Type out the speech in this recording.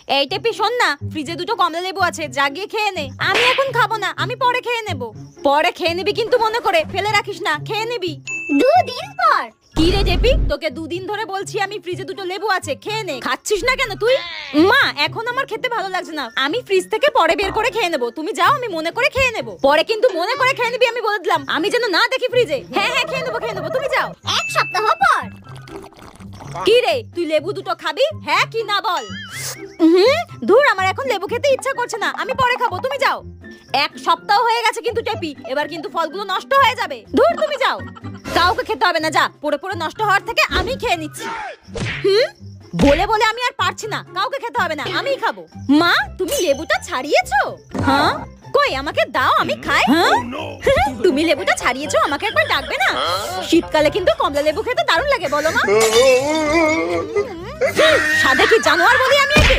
এই টেপি শোন না, ফ্রিজে দুটো কমলা লেবু আছে, যা গিয়ে খেয়ে নে। আমি এখন খাবো না, আমি পরে খেয়ে নেব। পরে খেয়ে নিবি কিন্তু মনে করে, ফেলে রাখিস না, খেয়ে নিবি। 2 দিন পর। কি রে টেপি, তোকে 2 দিন ধরে বলছি আমি ফ্রিজে দুটো লেবু আছে, খেয়ে নে। খাচ্ছিস না কেন তুই? মা এখন আমার খেতে ভালো লাগছে না, আমি ফ্রিজ থেকে পরে বের করে খেয়ে নেব। তুমি যাও, আমি মনে করে খেয়ে নেব। পরে কিন্তু মনে করে খেয়ে নিবি, আমি বলে দিলাম। আমি যেন না দেখি ফ্রিজে। হ্যাঁ হ্যাঁ খেয়ে নেবো খেয়ে নেবো, তুমি যাও। 1 সপ্তাহ পর। কি রে, তুই লেবু দুটো খাবি? হ্যাঁ কি না বল। ধুর, আমার এখন লেবু খেতে ইচ্ছা করছে না, আমি পরে খাবো, তুমি যাও। 1 সপ্তাহ হয়ে গেছে কিন্তু টেপি, এবার কিন্তু ফলগুলো নষ্ট হয়ে যাবে। ধুর, তুমি যাও। কাউকে খেতে হবে না, যা। পড়ে পড়ে নষ্ট হওয়ার থেকে আমি খেয়ে নিচ্ছি। বলে বলে আমি আর পারছি না, কাউকে খেতে হবে না, আমিই খাবো। মা, তুমি লেবুটা ছাড়িয়েছো? হ্যাঁ, কই আমাকে দাও, আমি খাই। হ্যাঁ তুমি লেবুটা ছাড়িয়েছো, আমাকে একবার ডাকবে না? শীতকালে কিন্তু কমলা লেবু খেতে দারুণ লাগে, বলো মা। সাদে কি জানোয়ার বলি আমি একে?